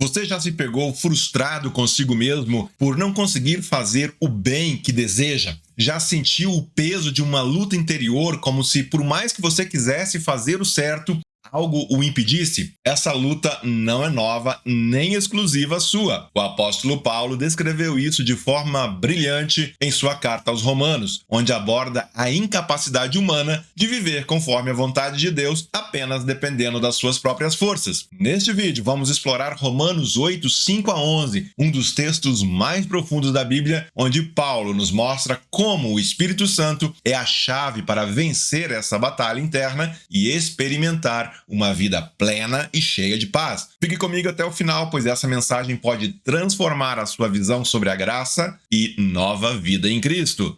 Você já se pegou frustrado consigo mesmo por não conseguir fazer o bem que deseja? Já sentiu o peso de uma luta interior, como se, por mais que você quisesse fazer o certo, algo o impedisse? Essa luta não é nova nem exclusiva sua. O apóstolo Paulo descreveu isso de forma brilhante em sua carta aos Romanos, onde aborda a incapacidade humana de viver conforme a vontade de Deus, apenas dependendo das suas próprias forças. Neste vídeo, vamos explorar Romanos 8, 5 a 11, um dos textos mais profundos da Bíblia, onde Paulo nos mostra como o Espírito Santo é a chave para vencer essa batalha interna e experimentar uma vida plena e cheia de paz. Fique comigo até o final, pois essa mensagem pode transformar a sua visão sobre a graça e nova vida em Cristo.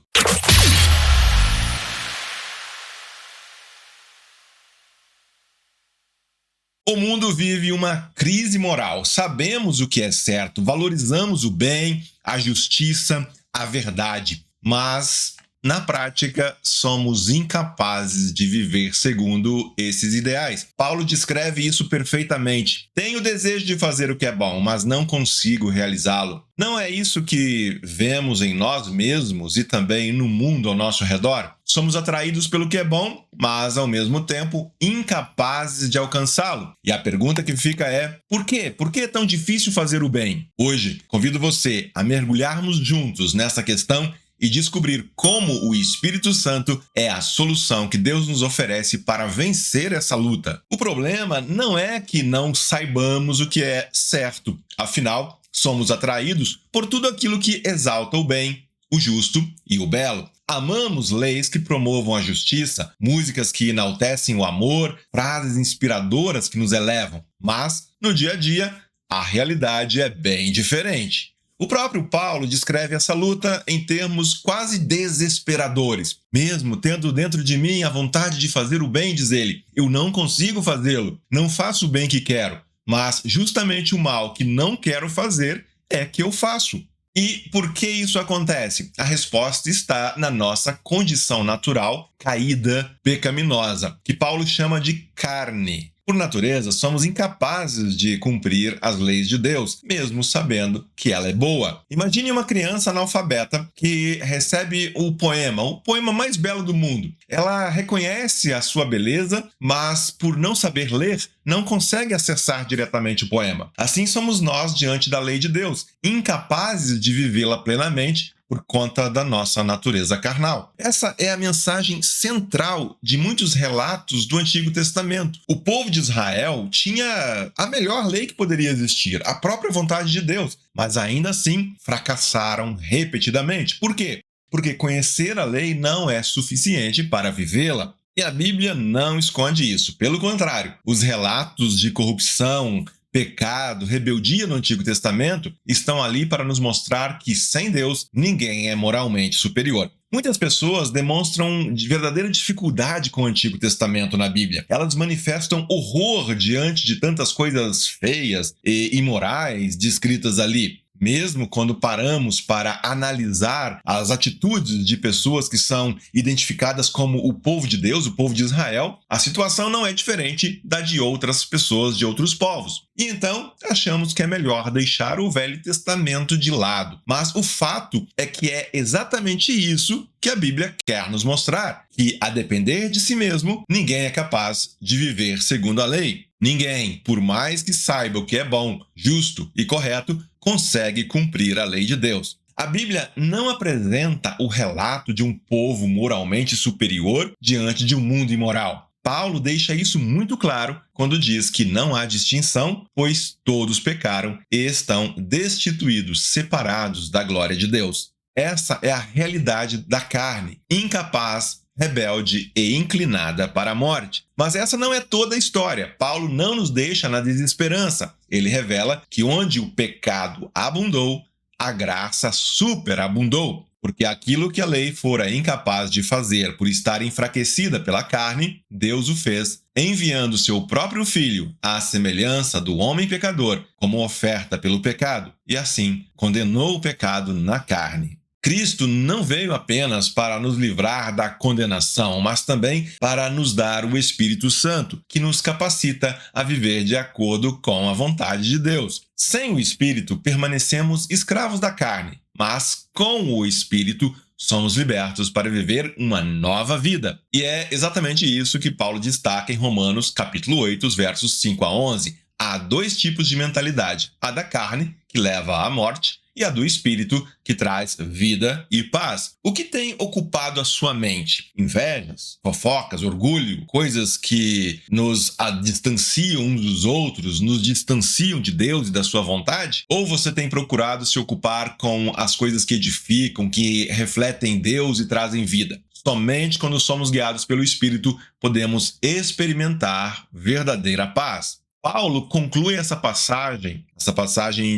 O mundo vive uma crise moral. Sabemos o que é certo, valorizamos o bem, a justiça, a verdade, mas na prática, somos incapazes de viver segundo esses ideais. Paulo descreve isso perfeitamente. Tenho o desejo de fazer o que é bom, mas não consigo realizá-lo. Não é isso que vemos em nós mesmos e também no mundo ao nosso redor? Somos atraídos pelo que é bom, mas ao mesmo tempo incapazes de alcançá-lo. E a pergunta que fica é: por quê? Por que é tão difícil fazer o bem? Hoje, convido você a mergulharmos juntos nessa questão e descobrir como o Espírito Santo é a solução que Deus nos oferece para vencer essa luta. O problema não é que não saibamos o que é certo. Afinal, somos atraídos por tudo aquilo que exalta o bem, o justo e o belo. Amamos leis que promovam a justiça, músicas que enaltecem o amor, frases inspiradoras que nos elevam. Mas, no dia a dia, a realidade é bem diferente. O próprio Paulo descreve essa luta em termos quase desesperadores. Mesmo tendo dentro de mim a vontade de fazer o bem, diz ele, eu não consigo fazê-lo, não faço o bem que quero, mas justamente o mal que não quero fazer é que eu faço. E por que isso acontece? A resposta está na nossa condição natural, caída, pecaminosa, que Paulo chama de carne. Por natureza, somos incapazes de cumprir as leis de Deus, mesmo sabendo que ela é boa. Imagine uma criança analfabeta que recebe o poema mais belo do mundo. Ela reconhece a sua beleza, mas por não saber ler, não consegue acessar diretamente o poema. Assim somos nós diante da lei de Deus, incapazes de vivê-la plenamente, por conta da nossa natureza carnal. Essa é a mensagem central de muitos relatos do Antigo Testamento. O povo de Israel tinha a melhor lei que poderia existir, a própria vontade de Deus, mas ainda assim fracassaram repetidamente. Por quê? Porque conhecer a lei não é suficiente para vivê-la. E a Bíblia não esconde isso. Pelo contrário, os relatos de corrupção, pecado, rebeldia no Antigo Testamento estão ali para nos mostrar que sem Deus ninguém é moralmente superior. Muitas pessoas demonstram verdadeira dificuldade com o Antigo Testamento na Bíblia. Elas manifestam horror diante de tantas coisas feias e imorais descritas ali. Mesmo quando paramos para analisar as atitudes de pessoas que são identificadas como o povo de Deus, o povo de Israel, a situação não é diferente da de outras pessoas de outros povos. E então, achamos que é melhor deixar o Velho Testamento de lado. Mas o fato é que é exatamente isso que a Bíblia quer nos mostrar, que, a depender de si mesmo, ninguém é capaz de viver segundo a lei. Ninguém, por mais que saiba o que é bom, justo e correto, consegue cumprir a lei de Deus. A Bíblia não apresenta o relato de um povo moralmente superior diante de um mundo imoral. Paulo deixa isso muito claro quando diz que não há distinção, pois todos pecaram e estão destituídos, separados da glória de Deus. Essa é a realidade da carne, incapaz, rebelde e inclinada para a morte. Mas essa não é toda a história. Paulo não nos deixa na desesperança. Ele revela que onde o pecado abundou, a graça superabundou. Porque aquilo que a lei fora incapaz de fazer por estar enfraquecida pela carne, Deus o fez, enviando seu próprio Filho à semelhança do homem pecador, como oferta pelo pecado, e assim condenou o pecado na carne. Cristo não veio apenas para nos livrar da condenação, mas também para nos dar o Espírito Santo, que nos capacita a viver de acordo com a vontade de Deus. Sem o Espírito, permanecemos escravos da carne, mas com o Espírito, somos libertos para viver uma nova vida. E é exatamente isso que Paulo destaca em Romanos capítulo 8, os versos 5 a 11. Há dois tipos de mentalidade: a da carne, que leva à morte, e a do Espírito, que traz vida e paz. O que tem ocupado a sua mente? Invejas, fofocas, orgulho, coisas que nos distanciam uns dos outros, nos distanciam de Deus e da sua vontade? Ou você tem procurado se ocupar com as coisas que edificam, que refletem Deus e trazem vida? Somente quando somos guiados pelo Espírito podemos experimentar verdadeira paz. Paulo conclui essa passagem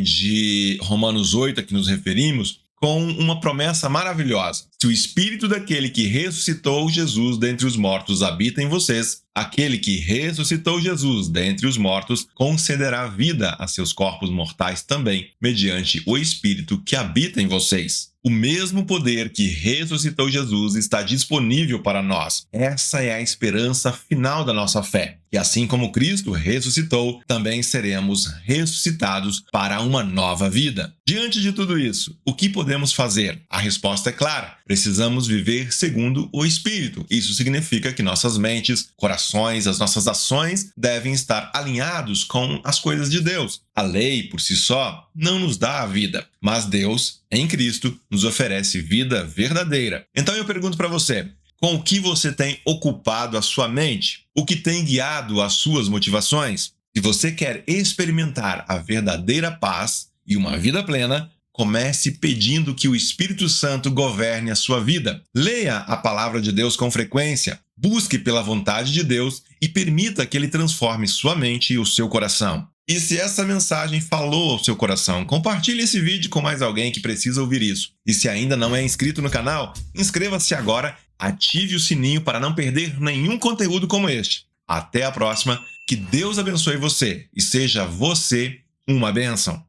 de Romanos 8 a que nos referimos, com uma promessa maravilhosa. Se o Espírito daquele que ressuscitou Jesus dentre os mortos habita em vocês, aquele que ressuscitou Jesus dentre os mortos concederá vida a seus corpos mortais também, mediante o Espírito que habita em vocês. O mesmo poder que ressuscitou Jesus está disponível para nós. Essa é a esperança final da nossa fé. E assim como Cristo ressuscitou, também seremos ressuscitados para uma nova vida. Diante de tudo isso, o que podemos fazer? A resposta é clara. Precisamos viver segundo o Espírito. Isso significa que nossas mentes, corações, as nossas ações devem estar alinhados com as coisas de Deus. A lei, por si só, não nos dá a vida, mas Deus, em Cristo, nos oferece vida verdadeira. Então eu pergunto para você, com o que você tem ocupado a sua mente? O que tem guiado as suas motivações? Se você quer experimentar a verdadeira paz e uma vida plena, comece pedindo que o Espírito Santo governe a sua vida. Leia a palavra de Deus com frequência, busque pela vontade de Deus e permita que Ele transforme sua mente e o seu coração. E se essa mensagem falou ao seu coração, compartilhe esse vídeo com mais alguém que precisa ouvir isso. E se ainda não é inscrito no canal, inscreva-se agora, ative o sininho para não perder nenhum conteúdo como este. Até a próxima, que Deus abençoe você e seja você uma bênção.